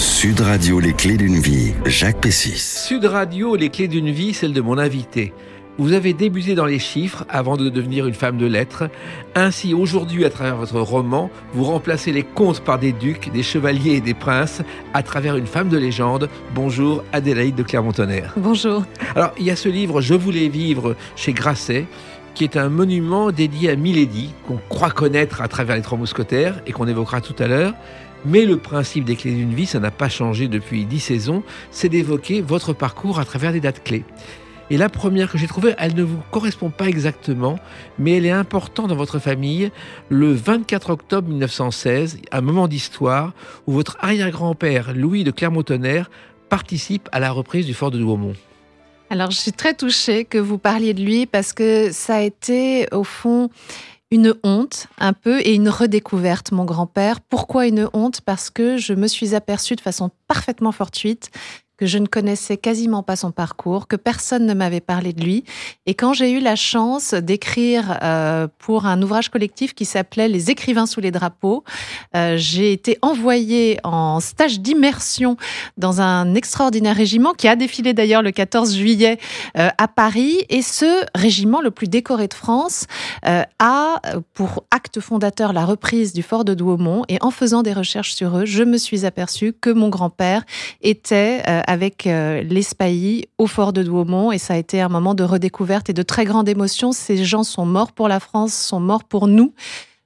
Sud Radio, les clés d'une vie, Jacques Pessis. Sud Radio, les clés d'une vie, celle de mon invité. Vous avez débuté dans les chiffres avant de devenir une femme de lettres. Ainsi, aujourd'hui, à travers votre roman, vous remplacez les contes par des ducs, des chevaliers et des princes à travers une femme de légende. Bonjour, Adélaïde de Clermont-Tonnerre. Bonjour. Alors, il y a ce livre « Je voulais vivre » chez Grasset, qui est un monument dédié à Milady, qu'on croit connaître à travers les Trois Mousquetaires et qu'on évoquera tout à l'heure. Mais le principe des clés d'une vie, ça n'a pas changé depuis 10 saisons, c'est d'évoquer votre parcours à travers des dates clés. Et la première que j'ai trouvée, elle ne vous correspond pas exactement, mais elle est importante dans votre famille. Le 24 octobre 1916, un moment d'histoire où votre arrière-grand-père, Louis de Clermont-Tonnerre, participe à la reprise du fort de Douaumont. Alors, je suis très touchée que vous parliez de lui parce que ça a été, au fond, une honte, un peu, et une redécouverte, mon grand-père. Pourquoi une honte ? Parce que je me suis aperçue de façon parfaitement fortuite que je ne connaissais quasiment pas son parcours, que personne ne m'avait parlé de lui. Et quand j'ai eu la chance d'écrire pour un ouvrage collectif qui s'appelait « Les écrivains sous les drapeaux », j'ai été envoyée en stage d'immersion dans un extraordinaire régiment qui a défilé d'ailleurs le 14 juillet à Paris. Et ce régiment, le plus décoré de France, a pour acte fondateur la reprise du fort de Douaumont. Et en faisant des recherches sur eux, je me suis aperçue que mon grand-père était avec les Spahis au fort de Douaumont, et ça a été un moment de redécouverte et de très grande émotion. Ces gens sont morts pour la France, sont morts pour nous.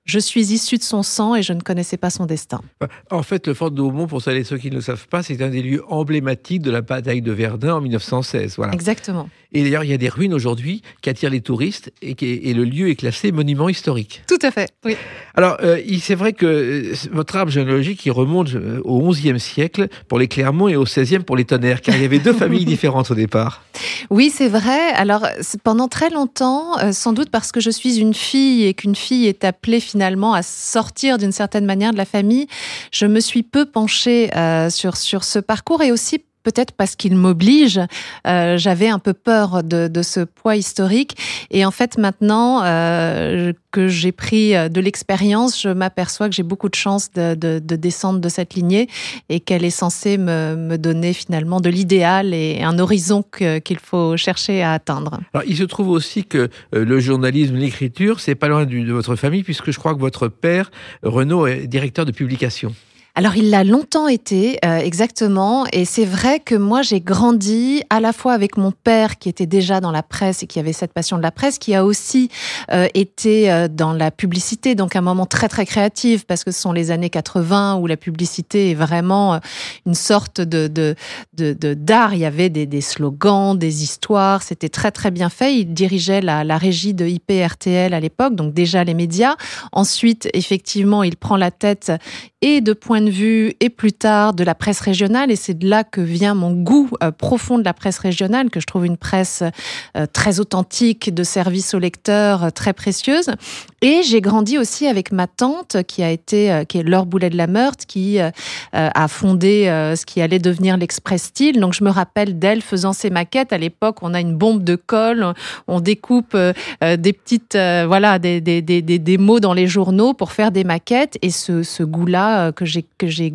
Je suis issue de son sang et je ne connaissais pas son destin. En fait, le fort de Douaumont, pour celles et ceux qui ne le savent pas, c'est un des lieux emblématiques de la bataille de Verdun en 1916. Voilà. Exactement. Et d'ailleurs, il y a des ruines aujourd'hui qui attirent les touristes et le lieu est classé monument historique. Tout à fait, oui. Alors, c'est vrai que votre arbre généalogique, il remonte au XIe siècle pour les Clermont et au XVIe pour les Tonnerre, car il y avait deux familles différentes au départ. Oui, c'est vrai. Alors, pendant très longtemps, sans doute parce que je suis une fille et qu'une fille est appelée finalement à sortir d'une certaine manière de la famille, je me suis peu penchée sur ce parcours, et aussi peut-être parce qu'il m'oblige. J'avais un peu peur de ce poids historique. Et en fait, maintenant que j'ai pris de l'expérience, je m'aperçois que j'ai beaucoup de chance de descendre de cette lignée et qu'elle est censée me donner finalement de l'idéal et un horizon qu'il faut chercher à atteindre. Alors, il se trouve aussi que le journalisme, l'écriture, c'est pas loin de votre famille, puisque je crois que votre père, Renaud, est directeur de publication. Alors, il l'a longtemps été, exactement. Et c'est vrai que moi, j'ai grandi à la fois avec mon père, qui était déjà dans la presse et qui avait cette passion de la presse, qui a aussi été dans la publicité, donc un moment très, très créatif, parce que ce sont les années 80 où la publicité est vraiment une sorte d'art. Il y avait des slogans, des histoires, c'était très, très bien fait. Il dirigeait la régie de IP-RTL à l'époque, donc déjà les médias. Ensuite, effectivement, il prend la tête et de point de vue, et plus tard de la presse régionale, et c'est de là que vient mon goût profond de la presse régionale, que je trouve une presse très authentique, de service au lecteur, très précieuse. Et j'ai grandi aussi avec ma tante, qui est Laure Boulet de la Meurthe, qui a fondé ce qui allait devenir l'Express Style. Donc je me rappelle d'elle faisant ses maquettes. À l'époque, on a une bombe de colle, on découpe des petites, des mots dans les journaux pour faire des maquettes. Et ce goût-là que j'ai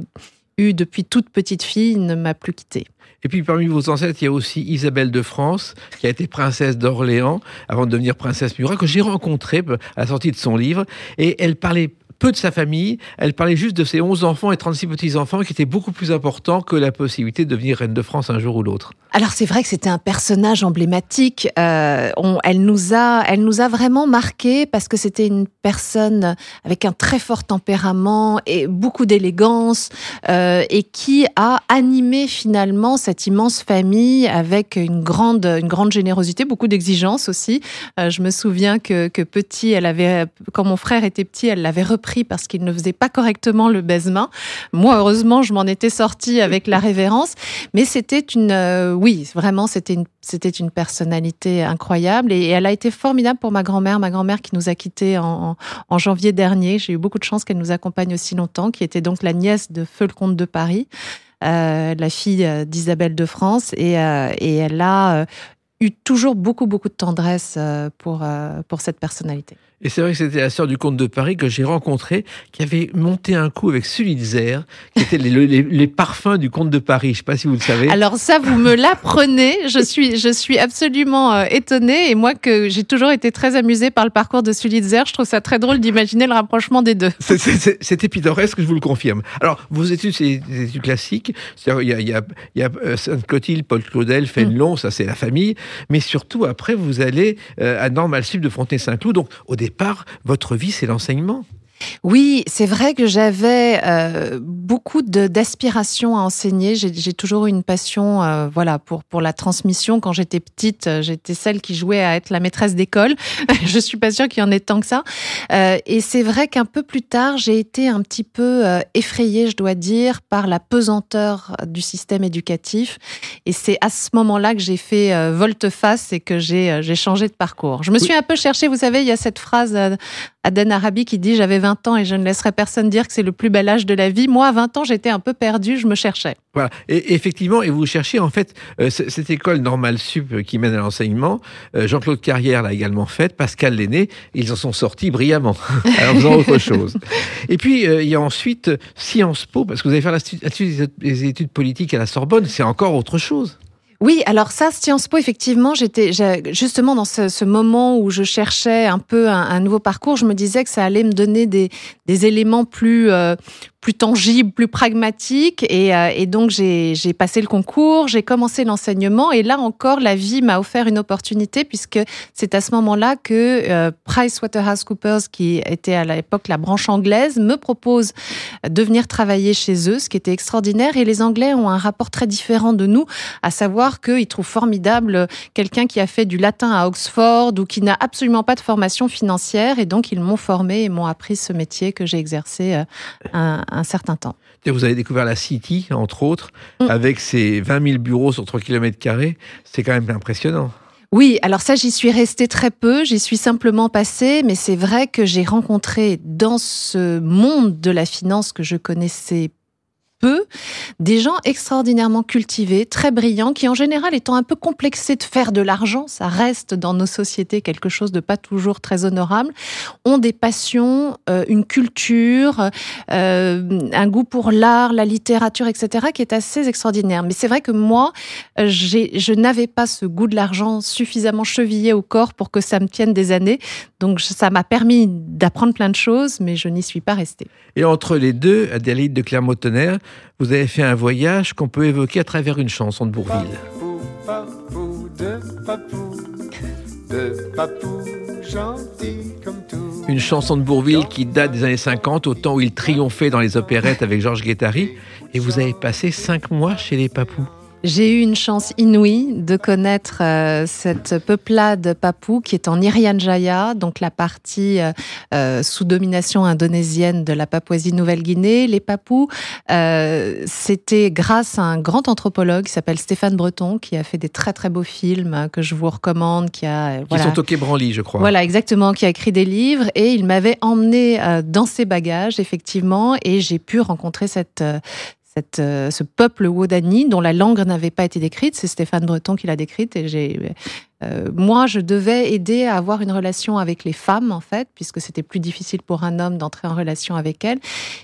eu depuis toute petite fille ne m'a plus quittée. Et puis parmi vos ancêtres, il y a aussi Isabelle de France, qui a été princesse d'Orléans avant de devenir princesse Murat, que j'ai rencontrée à la sortie de son livre. Et elle parlait peu de sa famille, elle parlait juste de ses 11 enfants et 36 petits-enfants, qui étaient beaucoup plus importants que la possibilité de devenir reine de France un jour ou l'autre. Alors c'est vrai que c'était un personnage emblématique. Elle nous a vraiment marqué parce que c'était une personne avec un très fort tempérament et beaucoup d'élégance, et qui a animé finalement cette immense famille avec une grande générosité, beaucoup d'exigences aussi. Je me souviens que petit, quand mon frère était petit, elle l'avait repris parce qu'il ne faisait pas correctement le baise-main. Moi, heureusement, je m'en étais sortie avec la révérence, mais c'était c'était une personnalité incroyable, et elle a été formidable pour ma grand-mère qui nous a quittés en janvier dernier. J'ai eu beaucoup de chance qu'elle nous accompagne aussi longtemps, qui était donc la nièce de Feu le comte de Paris, la fille d'Isabelle de France, et elle a eu toujours beaucoup, beaucoup de tendresse pour cette personnalité. Et c'est vrai que c'était la sœur du comte de Paris que j'ai rencontrée, qui avait monté un coup avec Sulitzer, qui étaient les parfums du comte de Paris. Je ne sais pas si vous le savez. Alors ça, vous me l'apprenez. Je suis absolument étonnée. Et moi, que j'ai toujours été très amusée par le parcours de Sulitzer, je trouve ça très drôle d'imaginer le rapprochement des deux. C'était pittoresque, je vous le confirme. Alors, vos études, c'est des études classiques. Il y a Sainte-Clotilde, Paul Claudel, Fénelon, ça c'est la famille. Mais surtout, après, vous allez à Normal Sup de Fontenay-Saint-Cloud. Donc, au départ, votre vie, c'est l'enseignement. Oui, c'est vrai que j'avais beaucoup d'aspiration à enseigner. J'ai toujours eu une passion pour la transmission. Quand j'étais petite, j'étais celle qui jouait à être la maîtresse d'école. Je suis pas sûre qu'il y en ait tant que ça. Et c'est vrai qu'un peu plus tard, j'ai été un petit peu effrayée, je dois dire, par la pesanteur du système éducatif. Et c'est à ce moment-là que j'ai fait volte-face et que j'ai changé de parcours. Je me suis un peu cherchée. Vous savez, il y a cette phrase Aden Arabi qui dit « J'avais 20 ans et je ne laisserai personne dire que c'est le plus bel âge de la vie ». Moi, à 20 ans, j'étais un peu perdue, je me cherchais. Voilà. Et effectivement, et vous cherchez en fait cette école Normal Sup qui mène à l'enseignement. Jean-Claude Carrière l'a également faite, Pascal Lenné, ils en sont sortis brillamment en faisant autre chose. Et puis, il y a ensuite Sciences Po, parce que vous allez faire les études politiques à la Sorbonne, c'est encore autre chose. Oui, alors ça, Sciences Po, effectivement, j'étais justement dans ce moment où je cherchais un peu un nouveau parcours, je me disais que ça allait me donner des éléments plus tangibles, plus pragmatiques. Et donc, j'ai passé le concours, j'ai commencé l'enseignement. Et là encore, la vie m'a offert une opportunité puisque c'est à ce moment-là que PricewaterhouseCoopers, qui était à l'époque la branche anglaise, me propose de venir travailler chez eux, ce qui était extraordinaire. Et les Anglais ont un rapport très différent de nous, à savoir qu'ils trouvent formidable quelqu'un qui a fait du latin à Oxford ou qui n'a absolument pas de formation financière. Et donc, ils m'ont formé et m'ont appris ce métier que j'ai exercé un certain temps. Vous avez découvert la City, entre autres, avec ses 20 000 bureaux sur 3 km². C'est quand même impressionnant. Oui, alors ça, j'y suis restée très peu, j'y suis simplement passée, mais c'est vrai que j'ai rencontré dans ce monde de la finance que je connaissais peu, des gens extraordinairement cultivés, très brillants, qui en général étant un peu complexés de faire de l'argent, ça reste dans nos sociétés quelque chose de pas toujours très honorable, ont des passions, une culture, un goût pour l'art, la littérature, etc., qui est assez extraordinaire. Mais c'est vrai que moi, je n'avais pas ce goût de l'argent suffisamment chevillé au corps pour que ça me tienne des années. Donc ça m'a permis d'apprendre plein de choses, mais je n'y suis pas restée. Et entre les deux, Adélaïde de Clermont-Tonnerre, vous avez fait un voyage qu'on peut évoquer à travers une chanson de Bourvil. Papou, de papou, gentil comme tout. Une chanson de Bourvil qui date des années 50, au temps où il triomphait dans les opérettes avec Georges Guettari. Et vous avez passé 5 mois chez les Papous. J'ai eu une chance inouïe de connaître cette peuplade papou qui est en Irian Jaya, donc la partie sous domination indonésienne de la Papouasie-Nouvelle-Guinée. Les Papous, c'était grâce à un grand anthropologue qui s'appelle Stéphane Breton, qui a fait des très très beaux films que je vous recommande, qui sont au Quai Branly, je crois. Voilà, exactement, qui a écrit des livres et il m'avait emmené dans ses bagages, effectivement, et j'ai pu rencontrer ce peuple Wodani dont la langue n'avait pas été décrite. C'est Stéphane Breton qui l'a décrite et moi, je devais aider à avoir une relation avec les femmes, en fait, puisque c'était plus difficile pour un homme d'entrer en relation avec elles.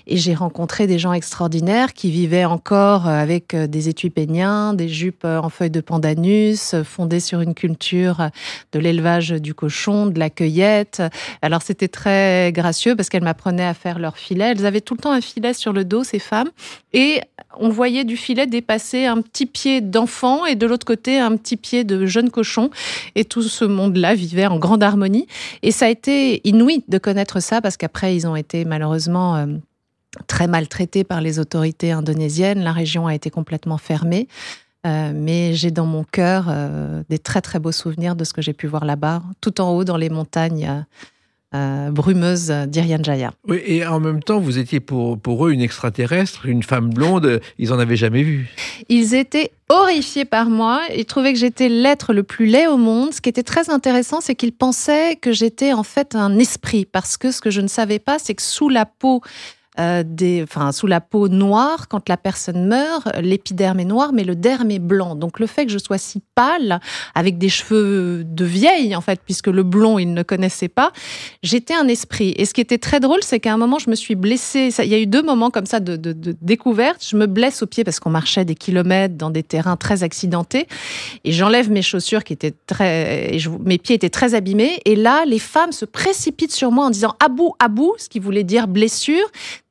Et j'ai rencontré des gens extraordinaires qui vivaient encore avec des étuis péniens, des jupes en feuilles de pandanus, fondées sur une culture de l'élevage du cochon, de la cueillette. Alors, c'était très gracieux parce qu'elles m'apprenaient à faire leur filet. Elles avaient tout le temps un filet sur le dos, ces femmes. Et on voyait du filet dépasser un petit pied d'enfant et de l'autre côté, un petit pied de jeune cochon. Et tout ce monde-là vivait en grande harmonie. Et ça a été inouï de connaître ça parce qu'après, ils ont été malheureusement très maltraités par les autorités indonésiennes. La région a été complètement fermée. Mais j'ai dans mon cœur des très très beaux souvenirs de ce que j'ai pu voir là-bas, tout en haut dans les montagnes brumeuses d'Irian Jaya. Oui, et en même temps, vous étiez pour eux une extraterrestre, une femme blonde, ils n'en avaient jamais vu. Ils étaient horrifiés par moi, ils trouvaient que j'étais l'être le plus laid au monde. Ce qui était très intéressant, c'est qu'ils pensaient que j'étais en fait un esprit, parce que ce que je ne savais pas, c'est que sous la peau sous la peau noire, quand la personne meurt, l'épiderme est noir, mais le derme est blanc. Donc le fait que je sois si pâle, avec des cheveux de vieille, en fait, puisque le blond, il ne connaissait pas, j'étais un esprit. Et ce qui était très drôle, c'est qu'à un moment, je me suis blessée. Il y a eu 2 moments comme ça de découverte. Je me blesse au pied parce qu'on marchait des kilomètres dans des terrains très accidentés. Et j'enlève mes chaussures qui étaient mes pieds étaient très abîmés. Et là, les femmes se précipitent sur moi en disant « Abou, Abou », ce qui voulait dire blessure.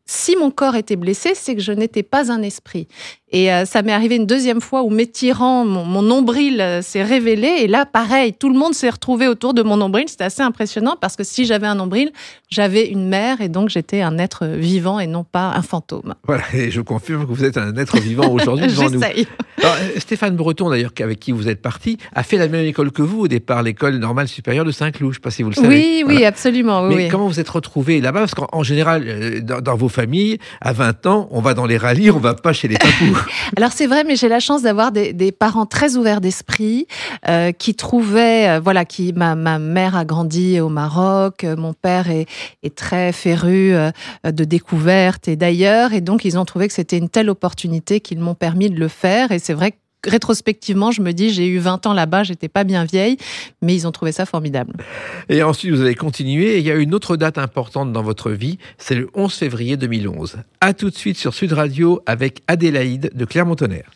Si mon corps était blessé, c'est que je n'étais pas un esprit. Et ça m'est arrivé une 2e fois où m'étirant, mon nombril s'est révélé. Et là, pareil, tout le monde s'est retrouvé autour de mon nombril. C'était assez impressionnant parce que si j'avais un nombril, j'avais une mère et donc j'étais un être vivant et non pas un fantôme. Voilà, et je confirme que vous êtes un être vivant aujourd'hui devant nous. J'essaye. Alors, Stéphane Breton, d'ailleurs, avec qui vous êtes parti, a fait la même école que vous au départ, l'école normale supérieure de Saint-Cloud. Je ne sais pas si vous le savez. Oui, voilà. oui, absolument. Mais oui. comment vous êtes retrouvés là-bas? Parce qu'en général, dans vos familles, à 20 ans, on va dans les rallyes, on ne va pas chez les papous. Alors c'est vrai, mais j'ai la chance d'avoir des parents très ouverts d'esprit, qui trouvaient, ma mère a grandi au Maroc, mon père est très féru de découvertes et d'ailleurs, et donc ils ont trouvé que c'était une telle opportunité qu'ils m'ont permis de le faire, et c'est vrai que rétrospectivement, je me dis, j'ai eu 20 ans là-bas, j'étais pas bien vieille, mais ils ont trouvé ça formidable. Et ensuite, vous avez continué, et il y a une autre date importante dans votre vie, c'est le 11 février 2011. À tout de suite sur Sud Radio avec Adélaïde de Clermont-Tonnerre.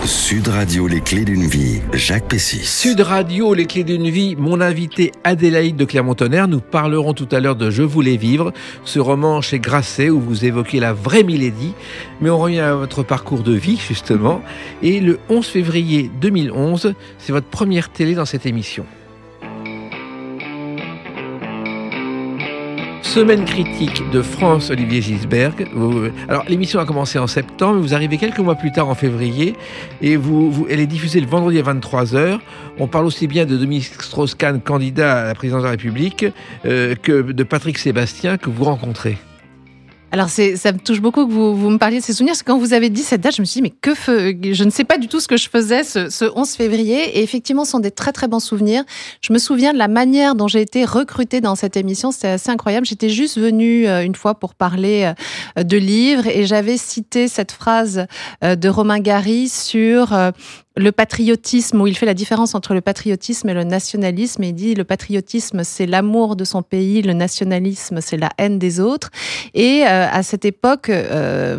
Sud Radio, les clés d'une vie, Jacques Pessis. Sud Radio, les clés d'une vie, mon invité Adélaïde de Clermont-Tonnerre. Nous parlerons tout à l'heure de Je voulais vivre, ce roman chez Grasset où vous évoquez la vraie Milady. Mais on revient à votre parcours de vie, justement. Et le 11 février 2011, c'est votre première télé dans cette émission. Semaine critique de France-Olivier Gisberg. Alors, l'émission a commencé en septembre, mais vous arrivez quelques mois plus tard en février, et elle est diffusée le vendredi à 23h. On parle aussi bien de Dominique Strauss-Kahn, candidat à la présidence de la République, que de Patrick Sébastien, que vous rencontrez. Alors, ça me touche beaucoup que vous me parliez de ces souvenirs, parce que quand vous avez dit cette date, je me suis dit, mais je ne sais pas du tout ce que je faisais ce 11 février. Et effectivement, ce sont des très, très bons souvenirs. Je me souviens de la manière dont j'ai été recrutée dans cette émission. C'était assez incroyable. J'étais juste venue une fois pour parler de livres et j'avais cité cette phrase de Romain Gary sur le patriotisme, où il fait la différence entre le patriotisme et le nationalisme. Et il dit, le patriotisme, c'est l'amour de son pays, le nationalisme, c'est la haine des autres. Et à cette époque,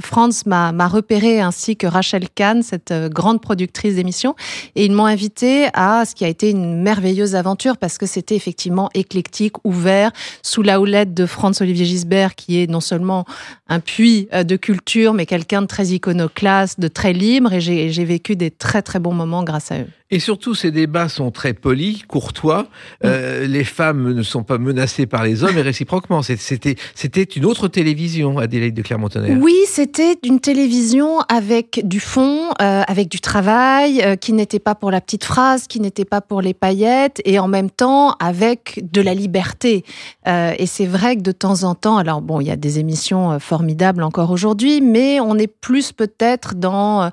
France m'a repérée, ainsi que Rachel Kahn, cette grande productrice d'émissions. Et ils m'ont invitée à ce qui a été une merveilleuse aventure, parce que c'était effectivement éclectique, ouvert, sous la houlette de Franz-Olivier Gisbert, qui est non seulement un puits de culture, mais quelqu'un de très iconoclaste, de très libre. Et j'ai vécu des très, très bons moments grâce à eux. Et surtout, ces débats sont très polis, courtois. Les femmes ne sont pas menacées par les hommes et réciproquement. C'était une autre télévision, Adélaïde de Clermont-Tonnerre. Oui, c'était une télévision avec du fond, avec du travail, qui n'était pas pour la petite phrase, qui n'était pas pour les paillettes, et en même temps avec de la liberté. Et c'est vrai que de temps en temps, alors bon, il y a des émissions formidables encore aujourd'hui, mais on est plus peut-être dans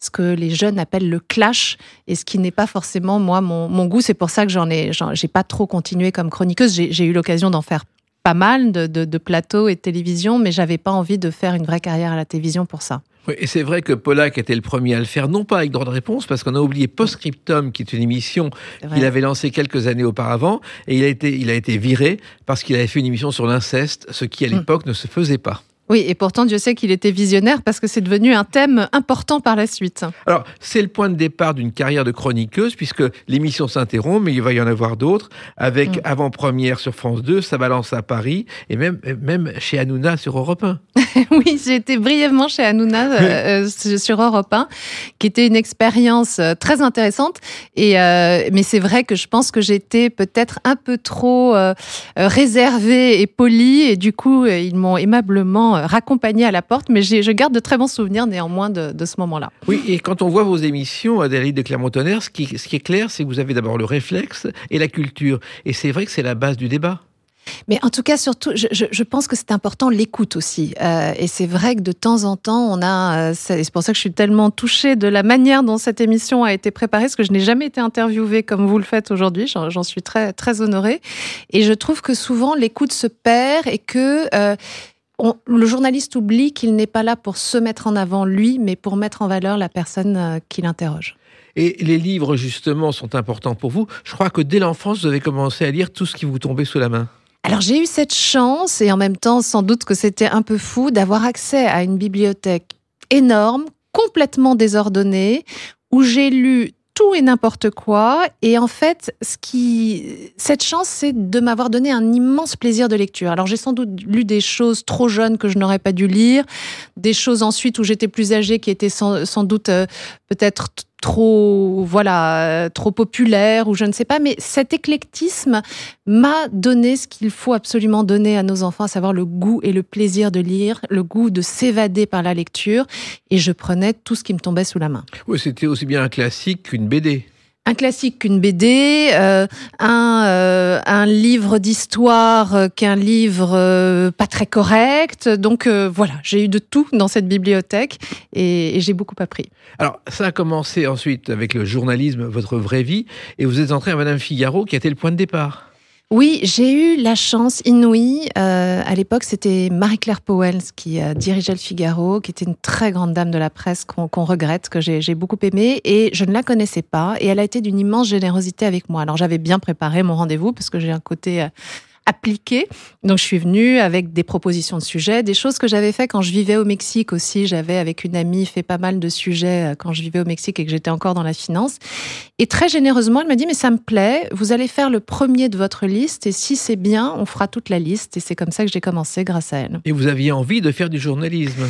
ce que les jeunes appellent le clash, et ce qui n'est pas forcément, moi, mon goût. C'est pour ça que j'ai pas trop continué comme chroniqueuse. J'ai eu l'occasion d'en faire pas mal de plateaux et de télévision, mais j'avais pas envie de faire une vraie carrière à la télévision pour ça. Oui, et c'est vrai que Pollack était le premier à le faire, non pas avec droit de réponse, parce qu'on a oublié Postscriptum, qui est une émission qu'il avait lancée quelques années auparavant, et il a été viré parce qu'il avait fait une émission sur l'inceste, ce qui à l'époque ne se faisait pas. Oui, et pourtant, Dieu sait qu'il était visionnaire, parce que c'est devenu un thème important par la suite. Alors, c'est le point de départ d'une carrière de chroniqueuse, puisque l'émission s'interrompt, mais il va y en avoir d'autres, avec avant-première sur France 2, Ça balance à Paris, et même chez Hanouna sur Europe 1. Oui, j'ai été brièvement chez Hanouna sur Europe 1, qui était une expérience très intéressante. Mais c'est vrai que je pense que j'étais peut-être un peu trop réservée et polie, et du coup, ils m'ont aimablement raccompagnée à la porte. Mais je garde de très bons souvenirs néanmoins de ce moment-là. Oui, et quand on voit vos émissions, Adélaïde de Clermont-Tonnerre, ce qui est clair, c'est que vous avez d'abord le réflexe et la culture. Et c'est vrai que c'est la base du débat. Mais en tout cas, surtout, je pense que c'est important l'écoute aussi. Et c'est vrai que de temps en temps, on a... c'est pour ça que je suis tellement touchée de la manière dont cette émission a été préparée, parce que je n'ai jamais été interviewée comme vous le faites aujourd'hui. J'en suis très, très honorée. Et je trouve que souvent, l'écoute se perd et que... le journaliste oublie qu'il n'est pas là pour se mettre en avant lui, mais pour mettre en valeur la personne qui l'interroge. Et les livres, justement, sont importants pour vous. Je crois que dès l'enfance, vous avez commencé à lire tout ce qui vous tombait sous la main. Alors j'ai eu cette chance, et en même temps, sans doute que c'était un peu fou, d'avoir accès à une bibliothèque énorme, complètement désordonnée, où j'ai lu tout et n'importe quoi. Et en fait, cette chance, c'est de m'avoir donné un immense plaisir de lecture. Alors, j'ai sans doute lu des choses trop jeunes que je n'aurais pas dû lire, des choses ensuite où j'étais plus âgée qui étaient sans doute peut-être trop populaire ou je ne sais pas, mais cet éclectisme m'a donné ce qu'il faut absolument donner à nos enfants, à savoir le goût et le plaisir de lire, le goût de s'évader par la lecture, et je prenais tout ce qui me tombait sous la main. Oui, c'était aussi bien un classique qu'une BD. Un classique qu'une BD, un livre d'histoire qu'un livre pas très correct. Donc voilà, j'ai eu de tout dans cette bibliothèque et j'ai beaucoup appris. Alors, ça a commencé ensuite avec le journalisme, votre vraie vie, et vous êtes entré à Madame Figaro, qui a été le point de départ. Oui, j'ai eu la chance inouïe. À l'époque, c'était Marie-Claire Powell qui dirigeait le Figaro, qui était une très grande dame de la presse qu'on regrette, que j'ai beaucoup aimée. Et je ne la connaissais pas. Et elle a été d'une immense générosité avec moi. Alors, j'avais bien préparé mon rendez-vous parce que j'ai un côté appliqué. Donc, je suis venue avec des propositions de sujets, des choses que j'avais fait quand je vivais au Mexique aussi. J'avais, avec une amie, fait pas mal de sujets quand je vivais au Mexique et que j'étais encore dans la finance. Et très généreusement, elle m'a dit, mais ça me plaît, vous allez faire le premier de votre liste et si c'est bien, on fera toute la liste. Et c'est comme ça que j'ai commencé grâce à elle. Et vous aviez envie de faire du journalisme ?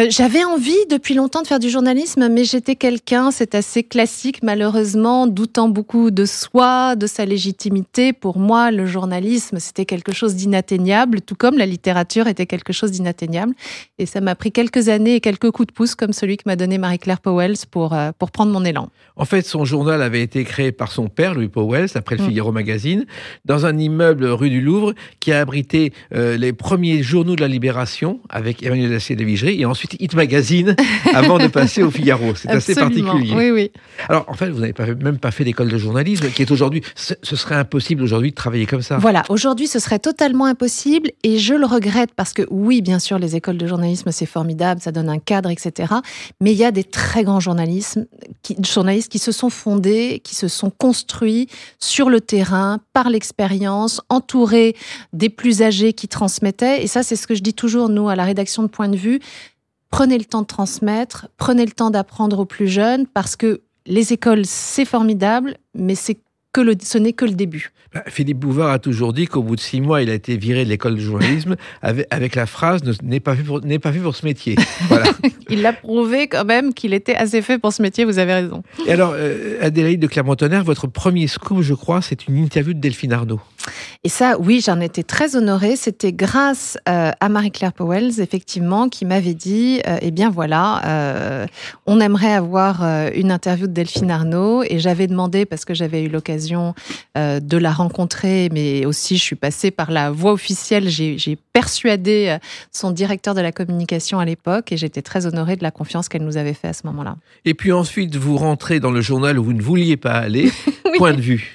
J'avais envie depuis longtemps de faire du journalisme, mais j'étais quelqu'un, c'est assez classique malheureusement, doutant beaucoup de soi, de sa légitimité. Pour moi, le journalisme, c'était quelque chose d'inatteignable, tout comme la littérature était quelque chose d'inatteignable. Et ça m'a pris quelques années et quelques coups de pouce, comme celui que m'a donné Marie-Claire Powell pour prendre mon élan. En fait, son journal avait été créé par son père, Louis Powell, après le Figaro Magazine, dans un immeuble rue du Louvre qui a abrité les premiers journaux de la Libération avec Emmanuel Dacier de Vigerie et ensuite Hit Magazine avant de passer au Figaro. C'est assez particulier. Oui, oui. Alors, en fait, vous n'avez même pas fait d'école de journalisme, qui est aujourd'hui... Ce serait impossible aujourd'hui de travailler comme ça. Voilà, aujourd'hui, ce serait totalement impossible et je le regrette parce que oui, bien sûr, les écoles de journalisme, c'est formidable, ça donne un cadre, etc. Mais il y a des très grands journalistes qui se sont fondés, qui se sont construits sur le terrain, par l'expérience, entourés des plus âgés qui transmettaient. Et ça, c'est ce que je dis toujours, nous, à la rédaction de Point de Vue. Prenez le temps de transmettre, prenez le temps d'apprendre aux plus jeunes, parce que les écoles, c'est formidable, mais ce n'est que le début. Philippe Bouvard a toujours dit qu'au bout de 6 mois, il a été viré de l'école de journalisme avec la phrase « n'est pas fait pour ce métier ». Voilà. Il a prouvé quand même qu'il était assez fait pour ce métier, vous avez raison. Et alors, Adélaïde de Clermont-Tonnerre, votre premier scoop, je crois, c'est une interview de Delphine Arnaud. Et ça, oui, j'en étais très honorée. C'était grâce à Marie-Claire Powell, effectivement, qui m'avait dit, eh bien voilà, on aimerait avoir une interview de Delphine Arnaud. Et j'avais demandé, parce que j'avais eu l'occasion de la rencontrer, mais aussi je suis passée par la voie officielle. J'ai persuadé son directeur de la communication à l'époque et j'étais très honorée de la confiance qu'elle nous avait fait à ce moment-là. Et puis ensuite, vous rentrez dans le journal où vous ne vouliez pas aller, oui. Point de vue.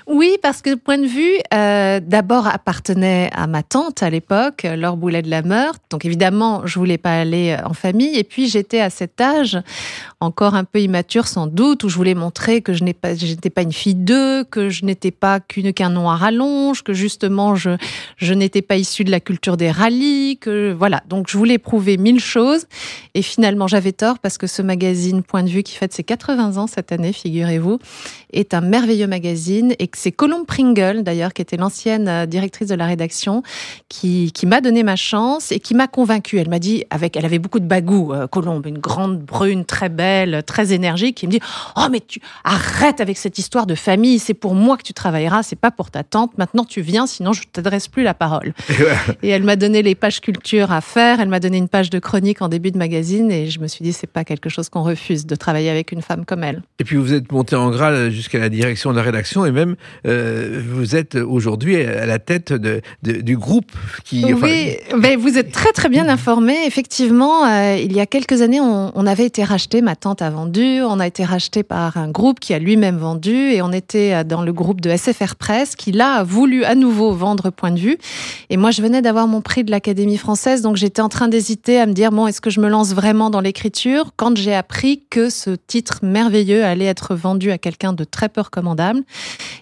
Oui, parce que Point de Vue, d'abord appartenait à ma tante à l'époque, Laure Boulet de la Meurthe. Donc évidemment, je voulais pas aller en famille. Et puis j'étais à cet âge, encore un peu immature sans doute, où je voulais montrer que je n'étais pas une fille d'eux, que je n'étais pas qu'un nom à rallonge, que justement je n'étais pas issue de la culture des rallyes, que voilà. Donc je voulais prouver 1000 choses. Et finalement, j'avais tort parce que ce magazine Point de Vue, qui fête ses 80 ans cette année, figurez-vous, est un merveilleux magazine et que c'est Colombe Pringle, d'ailleurs, qui était l'ancienne directrice de la rédaction, qui m'a donné ma chance et qui m'a convaincue. Elle m'a dit, elle avait beaucoup de bagou, Colombe, une grande brune, très belle, très énergique, qui me dit « Oh, mais tu arrête avec cette histoire de famille, c'est pour moi que tu travailleras, c'est pas pour ta tante. Maintenant, tu viens, sinon je ne t'adresse plus la parole. » Et elle m'a donné les pages culture à faire, elle m'a donné une page de chronique en début de magazine et je me suis dit, c'est pas quelque chose qu'on refuse, de travailler avec une femme comme elle. Et puis vous êtes montée en grade jusqu'à la direction de la rédaction et même vous êtes aujourd'hui à la tête du groupe qui... Oui, ben vous êtes très très bien informé. Effectivement, il y a quelques années, on avait été racheté, ma tante a vendu, on a été racheté par un groupe qui a lui-même vendu et on était dans le groupe de SFR Presse qui là a voulu à nouveau vendre Point de vue. Et moi, je venais d'avoir mon prix de l'Académie française, donc j'étais en train d'hésiter à me dire, bon, est-ce que je me lance vraiment dans l'écriture quand j'ai appris que ce titre merveilleux allait être vendu à quelqu'un de très peu recommandable.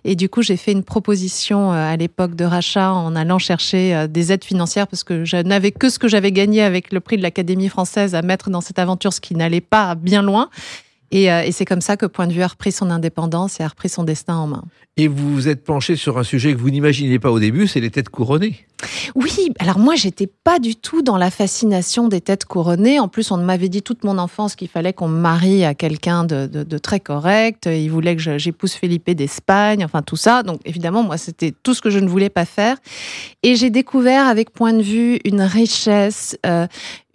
Et du coup, j'ai fait une proposition à l'époque de rachat en allant chercher des aides financières parce que je n'avais que ce que j'avais gagné avec le prix de l'Académie française à mettre dans cette aventure, ce qui n'allait pas bien loin. Et c'est comme ça que Point de vue a repris son indépendance et a repris son destin en main. Et vous vous êtes penché sur un sujet que vous n'imaginiez pas au début, c'est les têtes couronnées. Oui, alors moi, j'étais pas du tout dans la fascination des têtes couronnées. En plus, on m'avait dit toute mon enfance qu'il fallait qu'on me marie à quelqu'un de très correct. Il voulait que j'épouse Felipe d'Espagne, enfin tout ça. Donc évidemment, moi, c'était tout ce que je ne voulais pas faire. Et j'ai découvert avec Point de vue une richesse,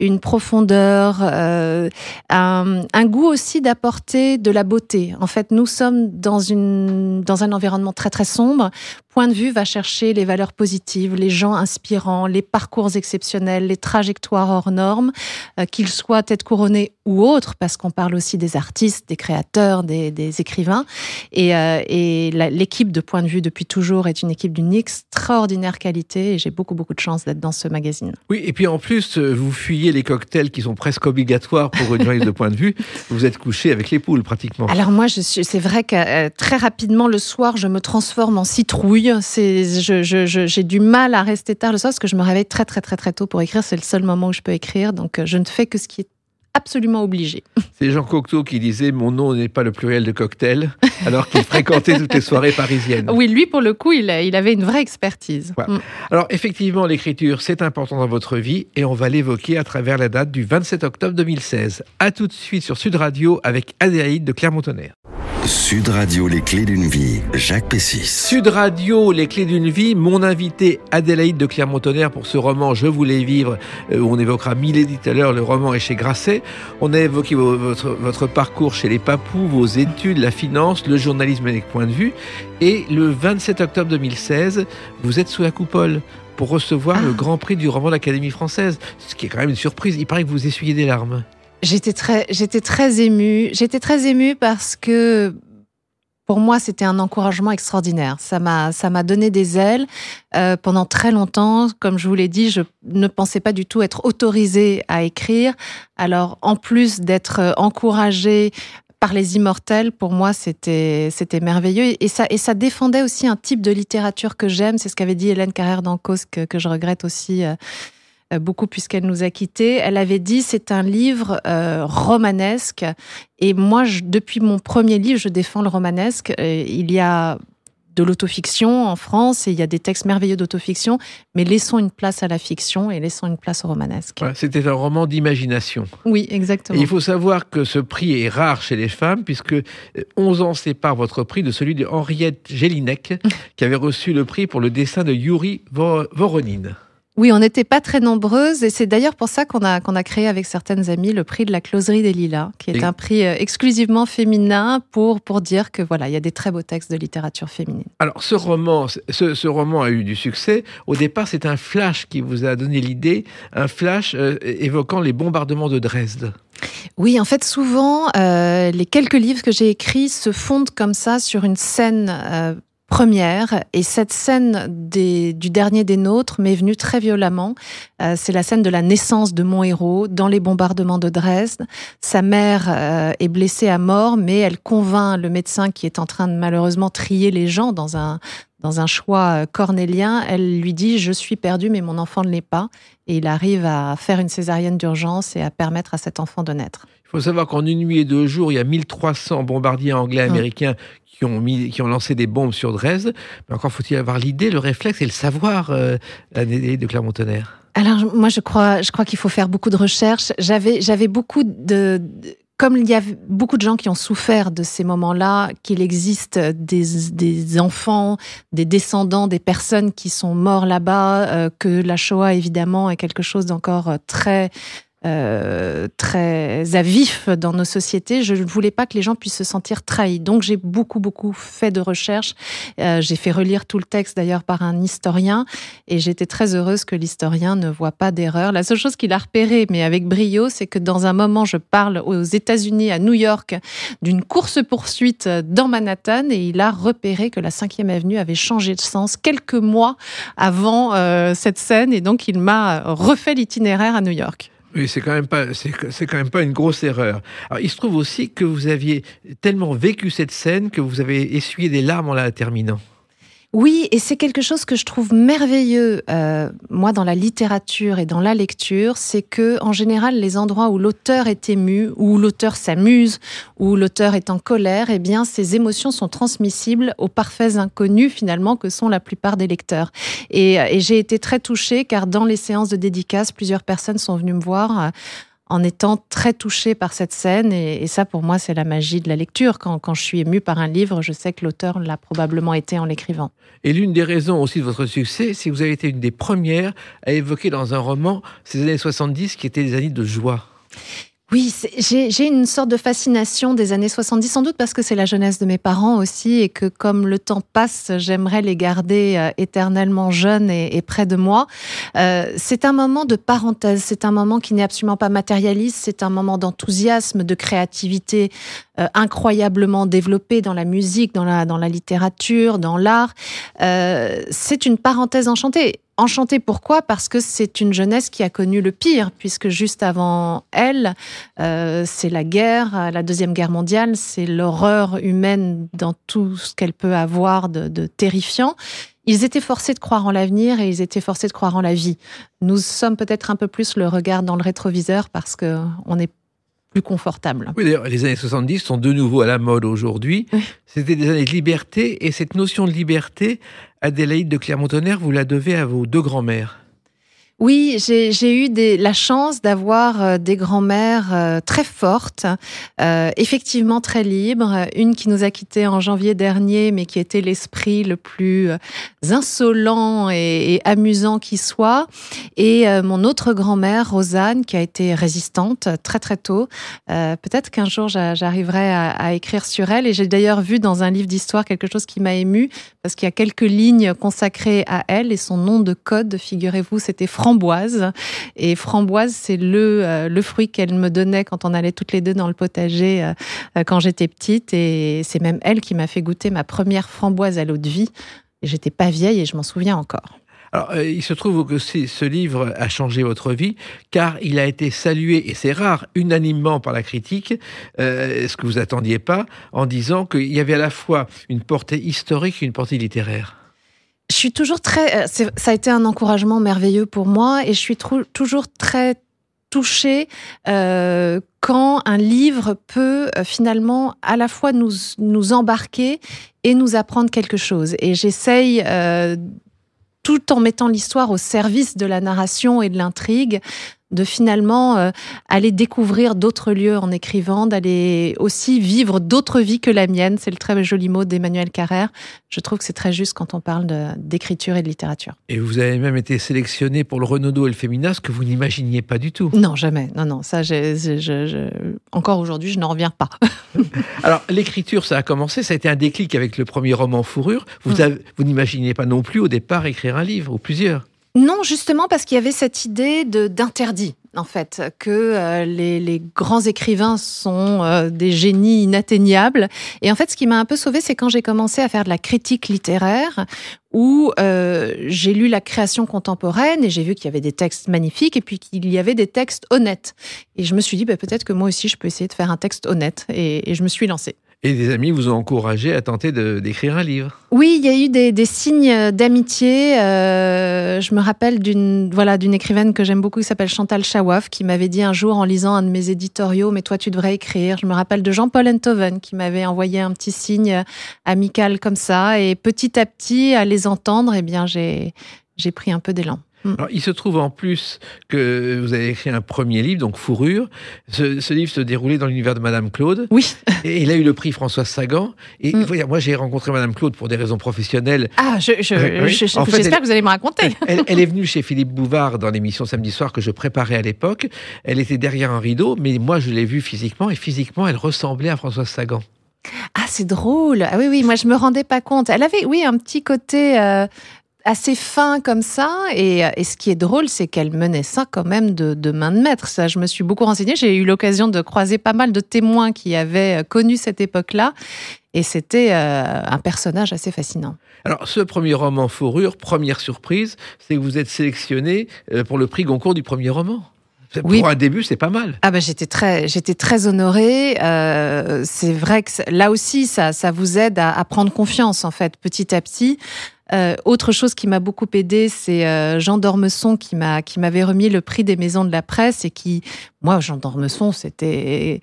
une profondeur, un goût aussi d'apporter de la beauté. En fait, nous sommes dans un environnement très très sombre. Point de vue va chercher les valeurs positives, les gens inspirants, les parcours exceptionnels, les trajectoires hors normes, qu'ils soient tête couronnée ou autres, parce qu'on parle aussi des artistes, des créateurs, des écrivains. Et l'équipe de Point de vue depuis toujours est une équipe d'une extraordinaire qualité et j'ai beaucoup de chance d'être dans ce magazine. Oui, et puis en plus, vous fuyez les cocktails qui sont presque obligatoires pour une journaliste de Point de vue. Vous êtes couché avec les poules pratiquement. Alors moi, c'est vrai que très rapidement le soir, je me transforme en citrouille. J'ai du mal à rester tard le soir parce que je me réveille très tôt pour écrire. C'est le seul moment où je peux écrire. Donc, je ne fais que ce qui est absolument obligé. C'est Jean Cocteau qui disait « Mon nom n'est pas le pluriel de cocktail », alors qu'il fréquentait toutes les soirées parisiennes. Oui, lui, pour le coup, il avait une vraie expertise. Voilà. Alors, effectivement, l'écriture, c'est important dans votre vie et on va l'évoquer à travers la date du 27 octobre 2016. À tout de suite sur Sud Radio avec Adélaïde de Clermont-Tonnerre. Sud Radio, les clés d'une vie, Jacques Pessis. Sud Radio, les clés d'une vie, mon invité Adélaïde de Clermont-Tonnerre pour ce roman Je voulais vivre, où on évoquera Milady tout à l'heure, le roman est chez Grasset. On a évoqué votre parcours chez les Papous, vos études, la finance, le journalisme avec Point de vue. Et le 27 octobre 2016, vous êtes sous la coupole pour recevoir le grand prix du roman de l'Académie française, ce qui est quand même une surprise. Il paraît que vous essuyez des larmes. J'étais très émue. J'étais très émue parce que pour moi, c'était un encouragement extraordinaire. Ça m'a donné des ailes. Pendant très longtemps, comme je vous l'ai dit, je ne pensais pas du tout être autorisée à écrire. Alors, en plus d'être encouragée par les immortels, pour moi, c'était merveilleux. Et ça défendait aussi un type de littérature que j'aime. C'est ce qu'avait dit Hélène Carrère d'Encausse, que je regrette aussi beaucoup puisqu'elle nous a quittés. Elle avait dit c'est un livre romanesque et moi depuis mon premier livre je défends le romanesque. Il y a de l'autofiction en France et il y a des textes merveilleux d'autofiction, mais laissons une place à la fiction et laissons une place au romanesque. Voilà, c'était un roman d'imagination. Oui, exactement. Et il faut savoir que ce prix est rare chez les femmes puisque 11 ans séparent votre prix de celui de Henriette Jelinek qui avait reçu le prix pour le dessin de Yuri Voronin. Oui, on n'était pas très nombreuses et c'est d'ailleurs pour ça qu'on a créé avec certaines amies le prix de la Closerie des Lilas, qui est un prix exclusivement féminin pour dire que voilà, il y a des très beaux textes de littérature féminine. Alors ce roman a eu du succès. Au départ, c'est un flash qui vous a donné l'idée, un flash évoquant les bombardements de Dresde. Oui, en fait, souvent, les quelques livres que j'ai écrits se fondent comme ça sur une scène première, et cette scène du dernier des nôtres m'est venue très violemment. C'est la scène de la naissance de mon héros dans les bombardements de Dresde. Sa mère est blessée à mort, mais elle convainc le médecin qui est en train de malheureusement trier les gens dans un choix cornélien. Elle lui dit « Je suis perdu, mais mon enfant ne l'est pas ». Et il arrive à faire une césarienne d'urgence et à permettre à cet enfant de naître. Il faut savoir qu'en une nuit et 2 jours, il y a 1300 bombardiers anglais américains qui ont lancé des bombes sur Dresde. Mais encore faut-il avoir l'idée, le réflexe et le savoir de Clermont-Tonnerre. Alors moi je crois qu'il faut faire beaucoup de recherches. J'avais beaucoup comme il y a beaucoup de gens qui ont souffert de ces moments-là, qu'il existe des enfants, des descendants, des personnes qui sont morts là-bas, que la Shoah évidemment est quelque chose d'encore très très à vif dans nos sociétés. Je ne voulais pas que les gens puissent se sentir trahis. Donc j'ai beaucoup fait de recherches. J'ai fait relire tout le texte d'ailleurs par un historien et j'étais très heureuse que l'historien ne voit pas d'erreur. La seule chose qu'il a repérée, mais avec brio, c'est que dans un moment, je parle aux États-Unis, à New York, d'une course-poursuite dans Manhattan et il a repéré que la 5e avenue avait changé de sens quelques mois avant cette scène et donc il m'a refait l'itinéraire à New York. Oui, c'est quand même pas une grosse erreur. Alors, il se trouve aussi que vous aviez tellement vécu cette scène que vous avez essuyé des larmes en la terminant. Oui, et c'est quelque chose que je trouve merveilleux, moi, dans la littérature et dans la lecture, c'est que, en général, les endroits où l'auteur est ému, où l'auteur s'amuse, où l'auteur est en colère, eh bien, ces émotions sont transmissibles aux parfaits inconnus, finalement, que sont la plupart des lecteurs. Et j'ai été très touchée, car dans les séances de dédicaces, plusieurs personnes sont venues me voir en étant très touchée par cette scène. Et ça, pour moi, c'est la magie de la lecture. Quand je suis émue par un livre, je sais que l'auteur l'a probablement été en l'écrivant. Et l'une des raisons aussi de votre succès, c'est que vous avez été une des premières à évoquer dans un roman ces années 70 qui étaient des années de joie. Oui, j'ai une sorte de fascination des années 70, sans doute parce que c'est la jeunesse de mes parents aussi et que comme le temps passe, j'aimerais les garder éternellement jeunes et près de moi. C'est un moment de parenthèse, c'est un moment qui n'est absolument pas matérialiste, c'est un moment d'enthousiasme, de créativité incroyablement développée dans la musique, dans la littérature, dans l'art. C'est une parenthèse enchantée. Enchantée, pourquoi ? Parce que c'est une jeunesse qui a connu le pire, puisque juste avant elle, c'est la guerre, la Deuxième Guerre mondiale, c'est l'horreur humaine dans tout ce qu'elle peut avoir de terrifiant. Ils étaient forcés de croire en l'avenir et ils étaient forcés de croire en la vie. Nous sommes peut-être un peu plus le regard dans le rétroviseur parce qu'on est plus confortable. Oui, d'ailleurs, les années 70 sont de nouveau à la mode aujourd'hui. Oui. C'était des années de liberté et cette notion de liberté, Adélaïde de Clermont-Tonnerre, vous la devez à vos deux grands-mères. Oui, j'ai eu la chance d'avoir des grands-mères très fortes, effectivement très libres. Une qui nous a quittés en janvier dernier, mais qui était l'esprit le plus insolent et amusant qui soit. Et mon autre grand-mère, Rosanne, qui a été résistante très très tôt. Peut-être qu'un jour j'arriverai à écrire sur elle. Et j'ai d'ailleurs vu dans un livre d'histoire quelque chose qui m'a émue, parce qu'il y a quelques lignes consacrées à elle et son nom de code, figurez-vous, c'était Framboise. Et Framboise, c'est le fruit qu'elle me donnait quand on allait toutes les deux dans le potager quand j'étais petite. Et c'est même elle qui m'a fait goûter ma première framboise à l'eau de vie. Et j'étais pas vieille et je m'en souviens encore. Alors, il se trouve que ce livre a changé votre vie, car il a été salué, et c'est rare, unanimement par la critique, ce que vous attendiez pas, en disant qu'il y avait à la fois une portée historique et une portée littéraire. Je suis toujours très... ça a été un encouragement merveilleux pour moi, et je suis toujours très touchée quand un livre peut finalement à la fois nous embarquer et nous apprendre quelque chose. Et j'essaye... tout en mettant l'histoire au service de la narration et de l'intrigue, de finalement aller découvrir d'autres lieux en écrivant, d'aller aussi vivre d'autres vies que la mienne. C'est le très joli mot d'Emmanuel Carrère. Je trouve que c'est très juste quand on parle d'écriture et de littérature. Et vous avez même été sélectionné pour le Renaudot et le Féminin, ce que vous n'imaginiez pas du tout. Non, jamais. Non, ça, encore aujourd'hui, je n'en reviens pas. Alors, l'écriture, ça a commencé, ça a été un déclic avec le premier roman Fourrure. Vous n'imaginiez pas non plus au départ écrire un livre, ou plusieurs. Non, justement parce qu'il y avait cette idée d'interdit, en fait, que les grands écrivains sont des génies inatteignables. Et en fait, ce qui m'a un peu sauvée, c'est quand j'ai commencé à faire de la critique littéraire, où j'ai lu la création contemporaine et j'ai vu qu'il y avait des textes magnifiques et puis qu'il y avait des textes honnêtes. Et je me suis dit, peut-être que moi aussi, je peux essayer de faire un texte honnête. Et je me suis lancée. Et des amis vous ont encouragé à tenter d'écrire un livre. Oui, il y a eu des signes d'amitié. Je me rappelle d'une écrivaine que j'aime beaucoup qui s'appelle Chantal Chawaf, qui m'avait dit un jour en lisant un de mes éditoriaux, mais toi tu devrais écrire. Je me rappelle de Jean-Paul Enthoven qui m'avait envoyé un petit signe amical comme ça. Et petit à petit, à les entendre, eh bien j'ai pris un peu d'élan. Alors, il se trouve en plus que vous avez écrit un premier livre, donc Fourrure. Ce livre se déroulait dans l'univers de Madame Claude. Oui. Et il a eu le prix Françoise Sagan. Et moi, j'ai rencontré Madame Claude pour des raisons professionnelles. Ah, j'espère que vous allez me raconter. Elle est venue chez Philippe Bouvard dans l'émission Samedi soir que je préparais à l'époque. Elle était derrière un rideau, mais moi, je l'ai vue physiquement. Et physiquement, elle ressemblait à Françoise Sagan. Ah, c'est drôle. Ah oui, moi, je me rendais pas compte. Elle avait, oui, un petit côté assez fin comme ça. Et ce qui est drôle, c'est qu'elle menait ça quand même de main de maître. Ça, je me suis beaucoup renseignée. J'ai eu l'occasion de croiser pas mal de témoins qui avaient connu cette époque-là. Et c'était un personnage assez fascinant. Alors, ce premier roman Fourrure, première surprise, c'est que vous êtes sélectionné pour le prix Goncourt du premier roman. Oui. Pour un début, c'est pas mal. Ah ben j'étais très honorée. C'est vrai que là aussi, ça vous aide à prendre confiance en fait, petit à petit. Autre chose qui m'a beaucoup aidée, c'est Jean d'Ormesson qui m'avait remis le prix des maisons de la presse et qui, moi, Jean d'Ormesson, c'était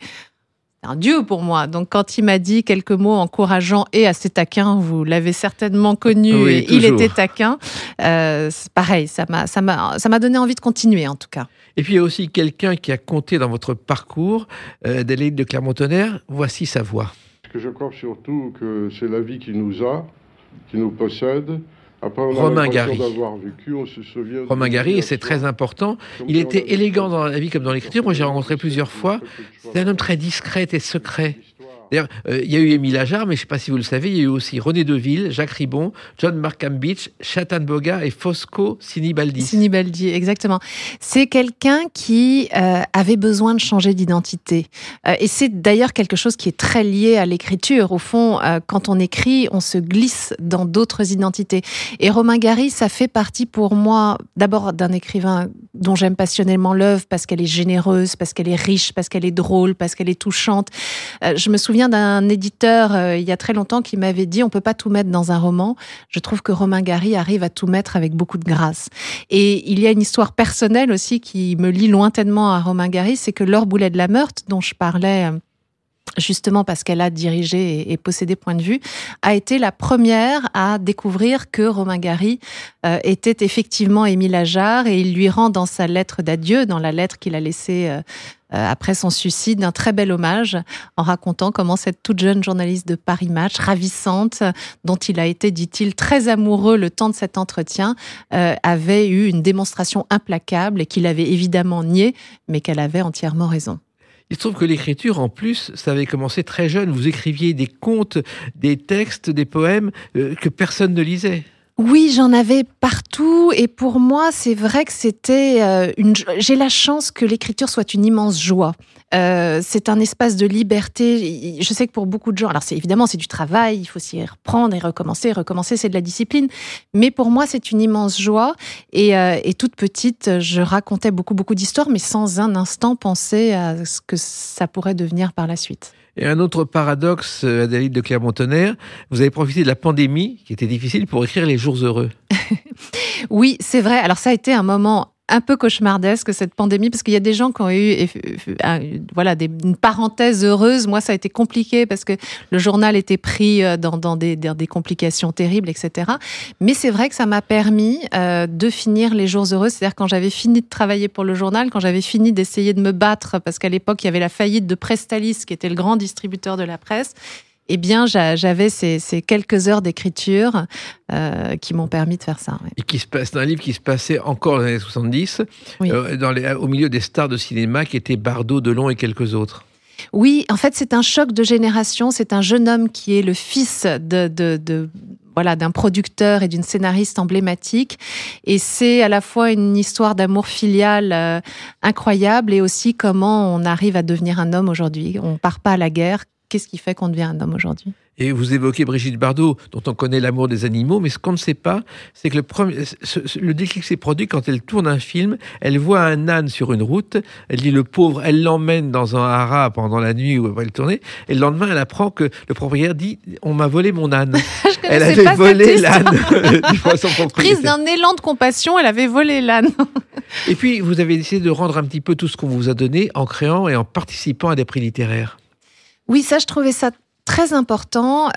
un dieu pour moi. Donc, quand il m'a dit quelques mots encourageants et assez taquins, vous l'avez certainement connu, oui, et il était taquin. C'est pareil, ça m'a donné envie de continuer, en tout cas. Et puis, il y a aussi quelqu'un qui a compté dans votre parcours, Adélaïde de Clermont-Tonnerre. Voici sa voix. Parce que je crois surtout que c'est la vie qui nous possède. Après, on Romain a Gary. d'avoir vécu, on se souvient... Romain Gary, et c'est très important. Il était élégant dans la vie comme dans l'écriture. Moi, j'ai rencontré plusieurs fois. C'est un homme très discret et secret. D'ailleurs, il y a eu Émile Ajar, mais je ne sais pas si vous le savez, il y a eu aussi René Deville, Jacques Ribon, John Markham Beach, Chatan Boga et Fosco Sinibaldi. Sinibaldi, exactement. C'est quelqu'un qui avait besoin de changer d'identité. Et c'est d'ailleurs quelque chose qui est très lié à l'écriture. Au fond, quand on écrit, on se glisse dans d'autres identités. Et Romain Gary, ça fait partie pour moi, d'abord d'un écrivain dont j'aime passionnément l'œuvre, parce qu'elle est généreuse, parce qu'elle est riche, parce qu'elle est drôle, parce qu'elle est touchante. Je me souviens d'un éditeur il y a très longtemps qui m'avait dit on peut pas tout mettre dans un roman. Je trouve que Romain Gary arrive à tout mettre avec beaucoup de grâce. Et il y a une histoire personnelle aussi qui me lie lointainement à Romain Gary, c'est que Laure Boulet de la Meurthe, dont je parlais justement parce qu'elle a dirigé et possédé Point de Vue, a été la première à découvrir que Romain Gary était effectivement Émile Ajar, et il lui rend dans sa lettre d'adieu, dans la lettre qu'il a laissée après son suicide, un très bel hommage en racontant comment cette toute jeune journaliste de Paris Match, ravissante, dont il a été, dit-il, très amoureux le temps de cet entretien, avait eu une démonstration implacable et qu'il avait évidemment nié, mais qu'elle avait entièrement raison. Il se trouve que l'écriture, en plus, ça avait commencé très jeune. Vous écriviez des contes, des textes, des poèmes que personne ne lisait. Oui, j'en avais partout, et pour moi, c'est vrai que c'était j'ai la chance que l'écriture soit une immense joie. C'est un espace de liberté. Je sais que pour beaucoup de gens, alors évidemment c'est du travail, il faut s'y reprendre et recommencer, c'est de la discipline. Mais pour moi, c'est une immense joie. Et toute petite, je racontais beaucoup d'histoires, mais sans un instant penser à ce que ça pourrait devenir par la suite. Et un autre paradoxe, Adélaïde de Clermont-Tonnerre, vous avez profité de la pandémie, qui était difficile, pour écrire Les Jours heureux. Oui, c'est vrai. Alors ça a été un moment un peu cauchemardesque, cette pandémie, parce qu'il y a des gens qui ont eu une parenthèse heureuse. Moi, ça a été compliqué parce que le journal était pris dans des complications terribles, etc. Mais c'est vrai que ça m'a permis de finir Les Jours heureux. C'est-à-dire quand j'avais fini de travailler pour le journal, quand j'avais fini d'essayer de me battre, parce qu'à l'époque, il y avait la faillite de Prestalis, qui était le grand distributeur de la presse. Eh bien, j'avais ces quelques heures d'écriture qui m'ont permis de faire ça. Oui. Et c'est un livre qui se passait encore dans les années 70, oui. Au milieu des stars de cinéma qui étaient Bardot, Delon et quelques autres. Oui, en fait, c'est un choc de génération. C'est un jeune homme qui est le fils d'un producteur et d'une scénariste emblématique. Et c'est à la fois une histoire d'amour filial incroyable, et aussi comment on arrive à devenir un homme aujourd'hui. On ne part pas à la guerre. Qu'est-ce qui fait qu'on devient un homme aujourd'hui ? Et vous évoquez Brigitte Bardot, dont on connaît l'amour des animaux, mais ce qu'on ne sait pas, c'est que le déclic s'est produit quand elle tourne un film. Elle voit un âne sur une route, elle dit le pauvre, elle l'emmène dans un haras pendant la nuit où elle va le tourner, et le lendemain elle apprend que le propriétaire dit « on m'a volé mon âne ». Elle avait volé l'âne du poisson propriétaire. Prise d'un élan de compassion, elle avait volé l'âne. Et puis vous avez décidé de rendre un petit peu tout ce qu'on vous a donné en créant et en participant à des prix littéraires. Oui, ça, je trouvais ça très important.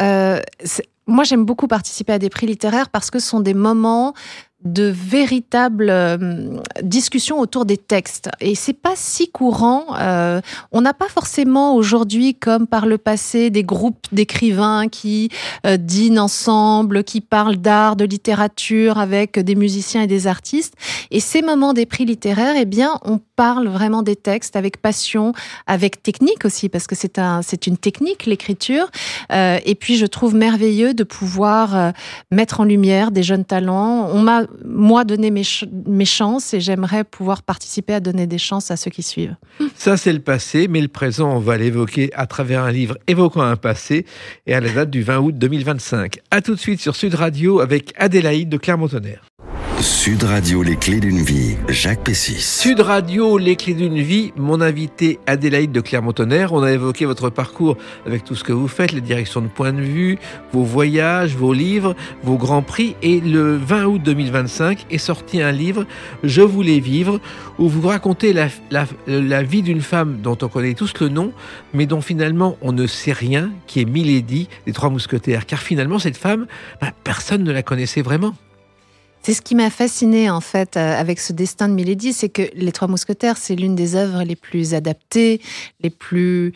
Moi, j'aime beaucoup participer à des prix littéraires parce que ce sont des moments de véritables discussions autour des textes. Et c'est pas si courant. On n'a pas forcément aujourd'hui, comme par le passé, des groupes d'écrivains qui dînent ensemble, qui parlent d'art, de littérature avec des musiciens et des artistes. Et ces moments des prix littéraires, eh bien, on parle vraiment des textes avec passion, avec technique aussi, parce que c'est une technique, l'écriture. Et puis, je trouve merveilleux de pouvoir mettre en lumière des jeunes talents. On m'a, moi, donné mes chances et j'aimerais pouvoir participer à donner des chances à ceux qui suivent. Ça, c'est le passé, mais le présent, on va l'évoquer à travers un livre évoquant un passé et à la date du 20 août 2025. À tout de suite sur Sud Radio avec Adélaïde de Clermont-Tonnerre. Sud Radio, les clés d'une vie, Jacques Pessis. Sud Radio, les clés d'une vie, mon invité Adélaïde de Clermont-Tonnerre. On a évoqué votre parcours avec tout ce que vous faites, les directions de point de vue, vos voyages, vos livres, vos grands prix. Et le 20 août 2025 est sorti un livre, Je voulais vivre, où vous racontez la vie d'une femme dont on connaît tous le nom, mais dont finalement on ne sait rien, qui est Milady des Trois Mousquetaires. Car finalement, cette femme, personne ne la connaissait vraiment. C'est ce qui m'a fascinée en fait avec ce destin de Milady, c'est que Les Trois Mousquetaires, c'est l'une des œuvres les plus adaptées, les plus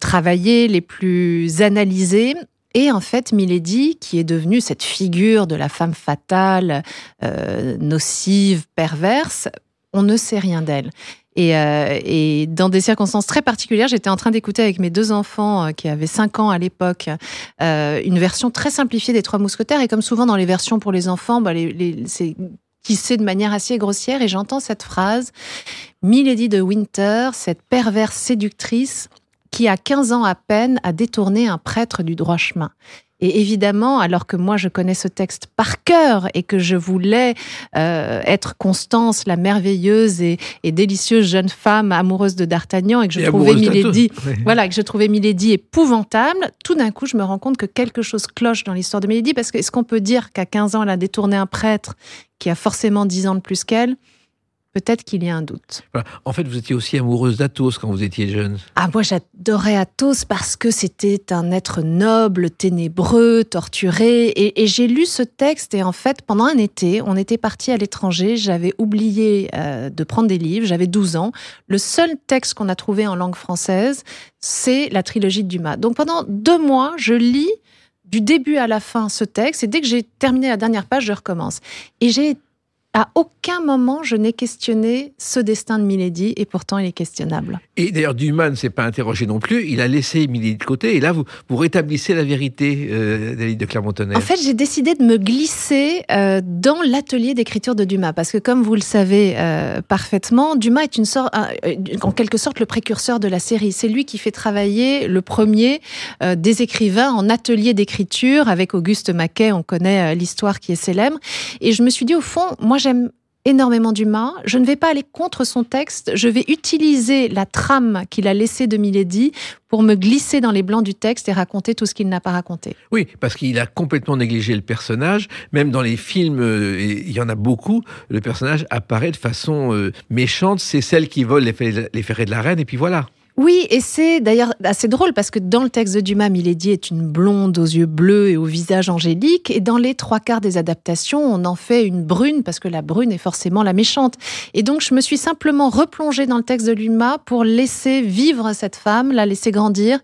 travaillées, les plus analysées. Et en fait, Milady, qui est devenue cette figure de la femme fatale, nocive, perverse, on ne sait rien d'elle. Et dans des circonstances très particulières, j'étais en train d'écouter avec mes 2 enfants qui avaient 5 ans à l'époque une version très simplifiée des Trois Mousquetaires. Et comme souvent dans les versions pour les enfants, c'est tissé de manière assez grossière. Et j'entends cette phrase, Milady de Winter, cette perverse séductrice qui, à 15 ans à peine, a détourné un prêtre du droit chemin. Et évidemment, alors que moi je connais ce texte par cœur et que je voulais être Constance, la merveilleuse et délicieuse jeune femme amoureuse de D'Artagnan, et que je trouvais Milady, voilà, que je trouvais Milady épouvantable, tout d'un coup je me rends compte que quelque chose cloche dans l'histoire de Milady, parce que est-ce qu'on peut dire qu'à 15 ans elle a détourné un prêtre qui a forcément 10 ans de plus qu'elle ? Peut-être qu'il y a un doute. Voilà. En fait, vous étiez aussi amoureuse d'Athos quand vous étiez jeune. Ah, moi, j'adorais Athos parce que c'était un être noble, ténébreux, torturé. Et j'ai lu ce texte et en fait, pendant un été, on était partis à l'étranger. J'avais oublié de prendre des livres. J'avais 12 ans. Le seul texte qu'on a trouvé en langue française, c'est la trilogie de Dumas. Donc, pendant 2 mois, je lis du début à la fin ce texte. Et dès que j'ai terminé la dernière page, je recommence. Et à aucun moment, je n'ai questionné ce destin de Milady, et pourtant, il est questionnable. Et d'ailleurs, Dumas ne s'est pas interrogé non plus. Il a laissé Milady de côté. Et là, vous rétablissez la vérité, Adélaïde de Clermont-Tonnerre. En fait, j'ai décidé de me glisser dans l'atelier d'écriture de Dumas. Parce que, comme vous le savez parfaitement, Dumas est en quelque sorte le précurseur de la série. C'est lui qui fait travailler le premier des écrivains en atelier d'écriture. Avec Auguste Maquet, on connaît l'histoire qui est célèbre. Et je me suis dit, au fond, moi, j'aime énormément Dumas. Je ne vais pas aller contre son texte. Je vais utiliser la trame qu'il a laissée de Milady pour me glisser dans les blancs du texte et raconter tout ce qu'il n'a pas raconté. Oui, parce qu'il a complètement négligé le personnage. Même dans les films, il y en a beaucoup, le personnage apparaît de façon méchante. C'est celle qui vole les ferrets de la reine, et puis voilà. Oui, et c'est d'ailleurs assez drôle parce que dans le texte de Dumas, Milady est une blonde aux yeux bleus et au visage angélique, et dans les 3/4 des adaptations, on en fait une brune parce que la brune est forcément la méchante. Et donc, je me suis simplement replongée dans le texte de Dumas pour laisser vivre cette femme, la laisser grandir.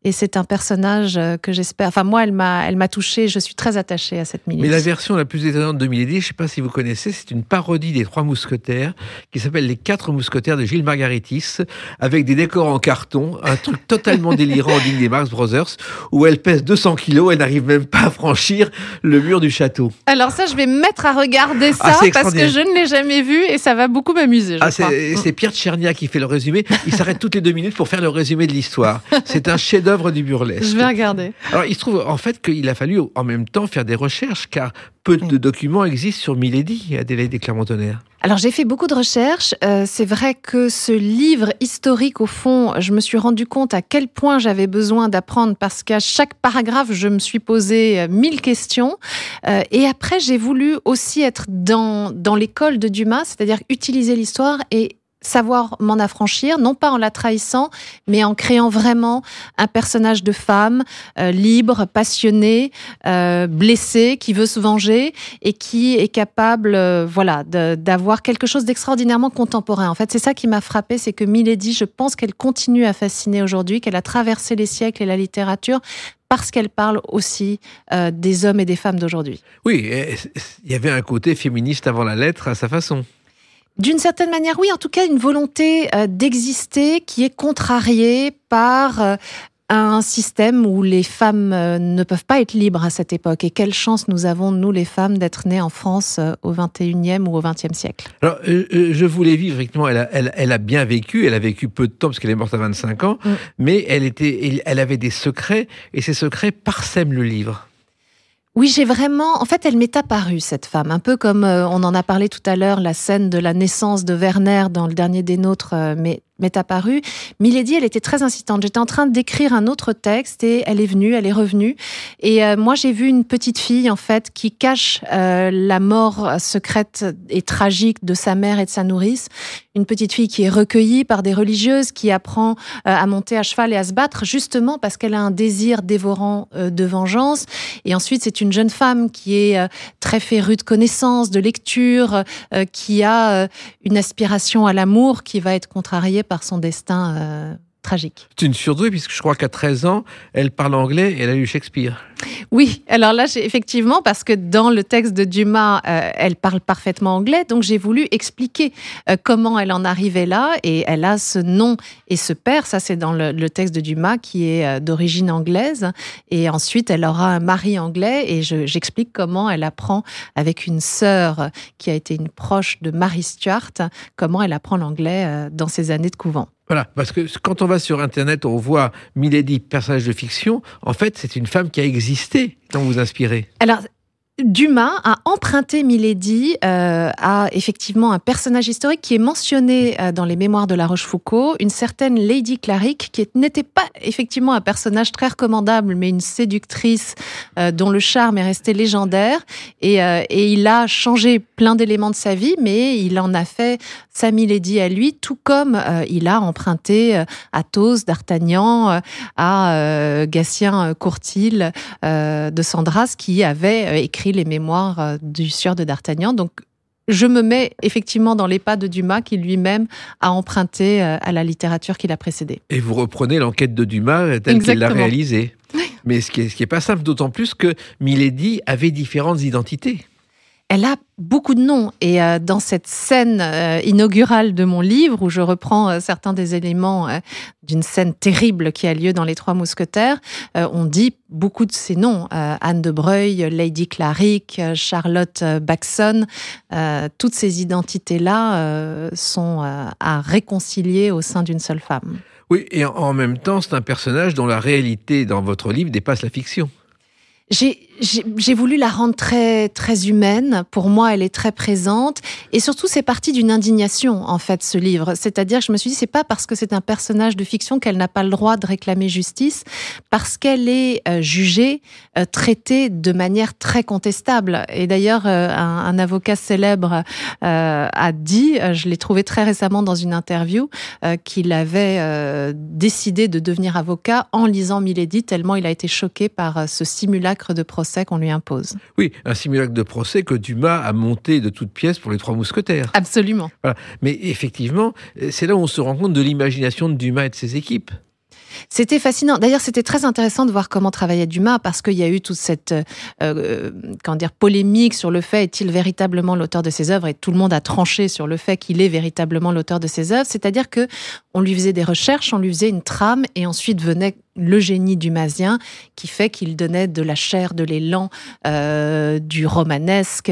Et c'est un personnage que j'espère... Enfin, moi, elle m'a touchée. Je suis très attachée à cette Milady. Mais la version la plus étonnante de Milady, je ne sais pas si vous connaissez, c'est une parodie des Trois Mousquetaires qui s'appelle Les Quatre Mousquetaires de Gilles Margaritis, avec des décors en carton, un truc totalement délirant digne des Marx Brothers, où elle pèse 200 kilos et n'arrive même pas à franchir le mur du château. Alors ça, je vais me mettre à regarder ça parce que je ne l'ai jamais vu et ça va beaucoup m'amuser, je crois. C'est Pierre Tchernia qui fait le résumé. Il s'arrête toutes les 2 minutes pour faire le résumé de l'histoire. C'est un chef-d'œuvre du burlesque. Je vais regarder. Alors, il se trouve en fait qu'il a fallu en même temps faire des recherches, car peu de documents existent sur Milady, Adélaïde de Clermont-Tonnerre. Alors, j'ai fait beaucoup de recherches. C'est vrai que ce livre historique, au fond, je me suis rendu compte à quel point j'avais besoin d'apprendre, parce qu'à chaque paragraphe, je me suis posé 1000 questions. Et après, j'ai voulu aussi être dans l'école de Dumas, c'est-à-dire utiliser l'histoire et savoir m'en affranchir, non pas en la trahissant, mais en créant vraiment un personnage de femme libre, passionnée, blessée, qui veut se venger et qui est capable d'avoir quelque chose d'extraordinairement contemporain. En fait, c'est ça qui m'a frappée, c'est que Milady, je pense qu'elle continue à fasciner aujourd'hui, qu'elle a traversé les siècles et la littérature, parce qu'elle parle aussi des hommes et des femmes d'aujourd'hui. Oui, il y avait un côté féministe avant la lettre à sa façon. D'une certaine manière, oui, en tout cas, une volonté d'exister qui est contrariée par un système où les femmes ne peuvent pas être libres à cette époque. Et quelle chance nous avons, nous les femmes, d'être nées en France au XXIe ou au XXe siècle. Alors, je voulais vivre, effectivement, elle a bien vécu, elle a vécu peu de temps parce qu'elle est morte à 25 ans, mais elle avait des secrets, et ces secrets parsèment le livre. Oui, en fait, elle m'est apparue, cette femme, un peu comme on en a parlé tout à l'heure, la scène de la naissance de Werner dans Le Dernier des Nôtres, m'est apparue. Milady, elle était très insistante. J'étais en train d'écrire un autre texte et elle est venue, elle est revenue. Et moi, j'ai vu une petite fille, en fait, qui cache la mort secrète et tragique de sa mère et de sa nourrice. Une petite fille qui est recueillie par des religieuses, qui apprend à monter à cheval et à se battre, justement parce qu'elle a un désir dévorant de vengeance. Et ensuite, c'est une jeune femme qui est très férue de connaissances, de lecture, qui a une aspiration à l'amour qui va être contrariée par son destin tragique. C'est une surdouée, puisque je crois qu'à 13 ans, elle parle anglais et elle a lu Shakespeare. Oui, alors là, effectivement, parce que dans le texte de Dumas, elle parle parfaitement anglais, donc j'ai voulu expliquer comment elle en arrivait là, et elle a ce nom et ce père, ça c'est dans le texte de Dumas, qui est d'origine anglaise, et ensuite elle aura un mari anglais, et j'explique comment elle apprend avec une sœur qui a été une proche de Mary Stuart, comment elle apprend l'anglais dans ses années de couvent. Voilà, parce que quand on va sur Internet, on voit Milady, personnage de fiction. En fait, c'est une femme qui a existé, dont vous inspirez. Alors, Dumas a emprunté Milady à effectivement un personnage historique qui est mentionné dans les mémoires de La Rochefoucauld, une certaine Lady Clarick, qui n'était pas effectivement un personnage très recommandable, mais une séductrice dont le charme est resté légendaire. Et il a changé plein d'éléments de sa vie, mais il en a fait sa Milady à lui, tout comme il a emprunté Athos, d'Artagnan, à Gatien Courtil de Sandras, qui avait écrit les mémoires du sieur de D'Artagnan. Donc, je me mets effectivement dans les pas de Dumas, qui lui-même a emprunté à la littérature qui l'a précédée. Et vous reprenez l'enquête de Dumas telle qu'il l'a réalisée. Mais ce qui est pas simple, d'autant plus que Milady avait différentes identités. Elle a beaucoup de noms, et dans cette scène inaugurale de mon livre, où je reprends certains des éléments d'une scène terrible qui a lieu dans Les Trois Mousquetaires, on dit beaucoup de ces noms. Anne de Breuil, Lady Clarick, Charlotte Baxon, toutes ces identités-là sont à réconcilier au sein d'une seule femme. Oui, et en même temps, c'est un personnage dont la réalité dans votre livre dépasse la fiction. J'ai voulu la rendre très, très humaine. Pour moi, elle est très présente. Et surtout, c'est parti d'une indignation, en fait, ce livre. C'est-à-dire que je me suis dit, c'est pas parce que c'est un personnage de fiction qu'elle n'a pas le droit de réclamer justice, parce qu'elle est jugée, traitée de manière très contestable. Et d'ailleurs, un avocat célèbre a dit, je l'ai trouvé très récemment dans une interview, qu'il avait décidé de devenir avocat en lisant Milady, tellement il a été choqué par ce simulacre de procès qu'on lui impose. Oui, un simulacre de procès que Dumas a monté de toutes pièces pour Les Trois Mousquetaires. Absolument. Voilà. Mais effectivement, c'est là où on se rend compte de l'imagination de Dumas et de ses équipes. C'était fascinant. D'ailleurs, c'était très intéressant de voir comment travaillait Dumas, parce qu'il y a eu toute cette polémique sur le fait, est-il véritablement l'auteur de ses œuvres, et tout le monde a tranché sur le fait qu'il est véritablement l'auteur de ses œuvres. C'est-à-dire que on lui faisait des recherches, on lui faisait une trame, et ensuite venait le génie dumasien qui fait qu'il donnait de la chair, de l'élan, du romanesque,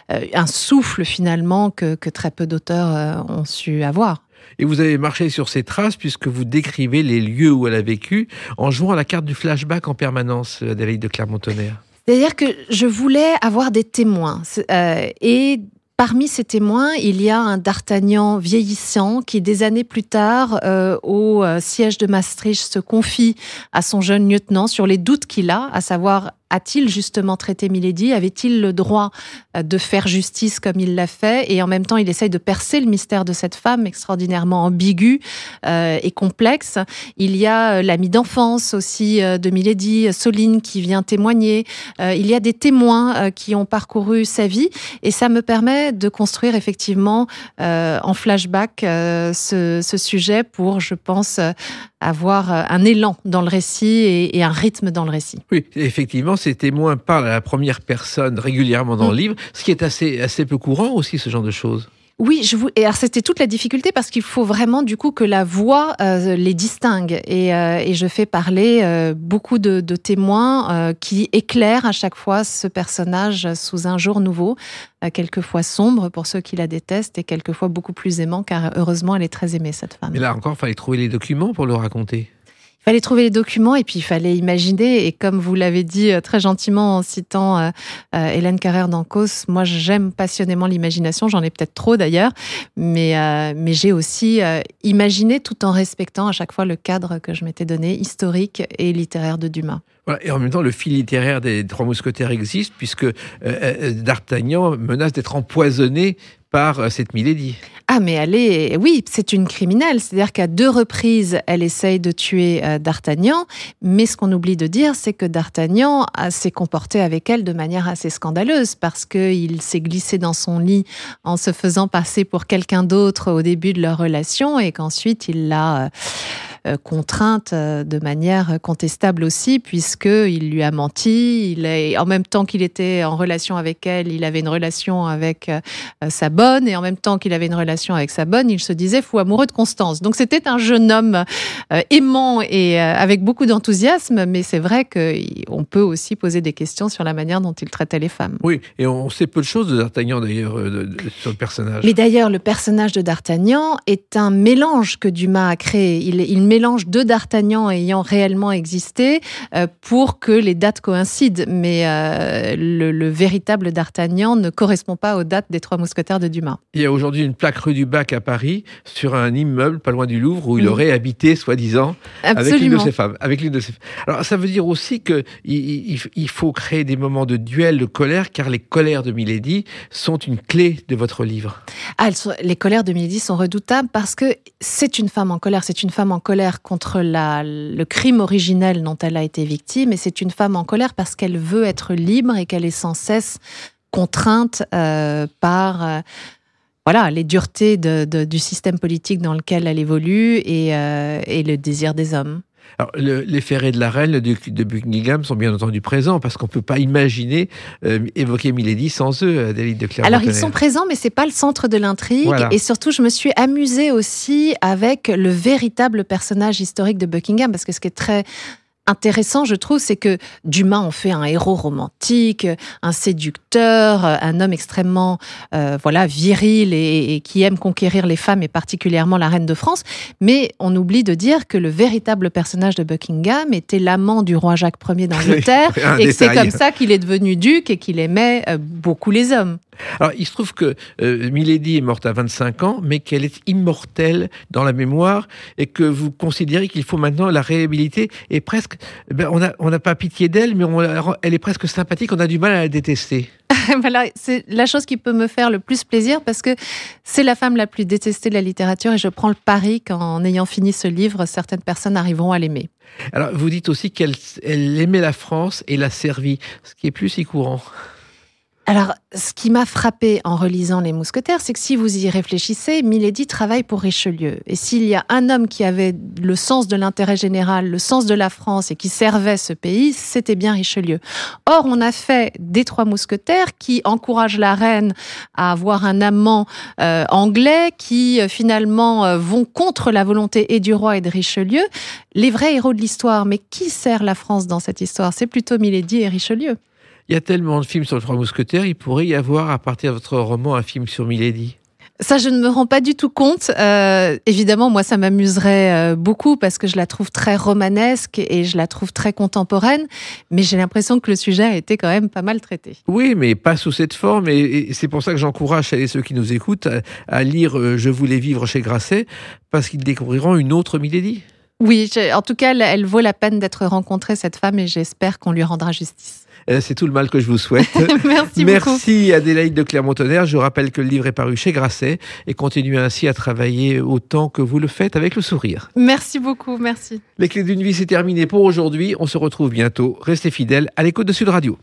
un souffle finalement que très peu d'auteurs ont su avoir. Et vous avez marché sur ses traces puisque vous décrivez les lieux où elle a vécu en jouant à la carte du flashback en permanence, Adélaïde de Clermont-Tonnerre. C'est-à-dire que je voulais avoir des témoins. Et parmi ces témoins, il y a un D'Artagnan vieillissant qui, des années plus tard, au siège de Maastricht, se confie à son jeune lieutenant sur les doutes qu'il a, à savoir a-t-il justement traité Milady? Avait-il le droit de faire justice comme il l'a fait? Et en même temps, il essaye de percer le mystère de cette femme extraordinairement ambiguë et complexe. Il y a l'amie d'enfance aussi de Milady, Soline, qui vient témoigner. Il y a des témoins qui ont parcouru sa vie et ça me permet de construire effectivement en flashback ce sujet pour, je pense, avoir un élan dans le récit et un rythme dans le récit. Oui, effectivement, ces témoins parlent à la première personne régulièrement dans le livre, ce qui est assez peu courant aussi, ce genre de choses. Oui, et alors c'était toute la difficulté parce qu'il faut vraiment du coup que la voix les distingue et je fais parler beaucoup de témoins qui éclairent à chaque fois ce personnage sous un jour nouveau, quelquefois sombre pour ceux qui la détestent et quelquefois beaucoup plus aimant car heureusement elle est très aimée cette femme. Mais là encore, il fallait trouver les documents pour le raconter. Il fallait trouver les documents et puis il fallait imaginer. Et comme vous l'avez dit très gentiment en citant Hélène Carrère d'Ancos, moi j'aime passionnément l'imagination, j'en ai peut-être trop d'ailleurs, mais j'ai aussi imaginé tout en respectant à chaque fois le cadre que je m'étais donné, historique et littéraire de Dumas. Voilà, et en même temps, le fil littéraire des Trois Mousquetaires existe puisque D'Artagnan menace d'être empoisonné par cette Milady. Ah, mais oui, c'est une criminelle. C'est-à-dire qu'à 2 reprises, elle essaye de tuer D'Artagnan. Mais ce qu'on oublie de dire, c'est que D'Artagnan s'est comporté avec elle de manière assez scandaleuse parce qu'il s'est glissé dans son lit en se faisant passer pour quelqu'un d'autre au début de leur relation et qu'ensuite il l'a contrainte de manière contestable aussi, puisqu'il lui a menti. En même temps qu'il était en relation avec elle, il avait une relation avec sa bonne, et en même temps qu'il avait une relation avec sa bonne, il se disait fou amoureux de Constance. Donc c'était un jeune homme aimant et avec beaucoup d'enthousiasme, mais c'est vrai qu'on peut aussi poser des questions sur la manière dont il traitait les femmes. Oui, et on sait peu de choses de D'Artagnan d'ailleurs, sur le personnage. Mais d'ailleurs, le personnage de D'Artagnan est un mélange que Dumas a créé. Il mélange 2 D'Artagnan ayant réellement existé pour que les dates coïncident. Mais le véritable D'Artagnan ne correspond pas aux dates des Trois Mousquetaires de Dumas. Il y a aujourd'hui une plaque rue du Bac à Paris sur un immeuble pas loin du Louvre où il aurait habité, soi-disant, avec l'une de ses femmes. Alors ça veut dire aussi qu'il faut créer des moments de duel, de colère, car les colères de Milady sont une clé de votre livre. Les colères de Milady sont redoutables parce que c'est une femme en colère. C'est une femme en colère contre le crime originel dont elle a été victime, et c'est une femme en colère parce qu'elle veut être libre et qu'elle est sans cesse contrainte par les duretés du système politique dans lequel elle évolue et le désir des hommes. Alors, les ferrets de la reine, le duc de Buckingham sont bien entendu présents parce qu'on ne peut pas imaginer évoquer Milady sans eux, Adélie de Clermont-Tonnerre. Alors, ils sont présents, mais ce n'est pas le centre de l'intrigue. Voilà. Et surtout, je me suis amusée aussi avec le véritable personnage historique de Buckingham, parce que ce qui est très intéressant, je trouve, c'est que Dumas en fait un héros romantique, un séducteur, un homme extrêmement viril et qui aime conquérir les femmes, et particulièrement la reine de France. Mais on oublie de dire que le véritable personnage de Buckingham était l'amant du roi Jacques Ier d'Angleterre et que c'est comme ça qu'il est devenu duc et qu'il aimait beaucoup les hommes. Alors, il se trouve que Milady est morte à 25 ans, mais qu'elle est immortelle dans la mémoire et que vous considérez qu'il faut maintenant la réhabiliter et presque, on n'a pas pitié d'elle, mais elle est presque sympathique, on a du mal à la détester. Voilà, c'est la chose qui peut me faire le plus plaisir parce que c'est la femme la plus détestée de la littérature et je prends le pari qu'en ayant fini ce livre, certaines personnes arriveront à l'aimer. Alors, vous dites aussi qu'elle aimait la France et l'a servie, ce qui est plus si courant. Alors, ce qui m'a frappé en relisant Les Mousquetaires, c'est que si vous y réfléchissez, Milady travaille pour Richelieu. Et s'il y a un homme qui avait le sens de l'intérêt général, le sens de la France et qui servait ce pays, c'était bien Richelieu. Or, on a fait des Trois Mousquetaires qui encouragent la reine à avoir un amant anglais qui finalement vont contre la volonté et du roi et de Richelieu. Les vrais héros de l'histoire. Mais qui sert la France dans cette histoire? C'est plutôt Milady et Richelieu. Il y a tellement de films sur les Trois Mousquetaires, il pourrait y avoir, à partir de votre roman, un film sur Milady. Ça, je ne me rends pas du tout compte. Évidemment, moi, ça m'amuserait beaucoup parce que je la trouve très romanesque et je la trouve très contemporaine. Mais j'ai l'impression que le sujet a été quand même pas mal traité. Oui, mais pas sous cette forme. Et c'est pour ça que j'encourage ceux qui nous écoutent à lire « Je voulais vivre » chez Grasset, parce qu'ils découvriront une autre Milady. Oui, en tout cas, elle vaut la peine d'être rencontrée, cette femme, et j'espère qu'on lui rendra justice. C'est tout le mal que je vous souhaite. Merci beaucoup. Merci Adélaïde de Clermont-Tonnerre. Je rappelle que le livre est paru chez Grasset et continuez ainsi à travailler autant que vous le faites avec le sourire. Merci beaucoup, merci. Les clés d'une vie, c'est terminé pour aujourd'hui. On se retrouve bientôt. Restez fidèles à l'écoute de Sud Radio.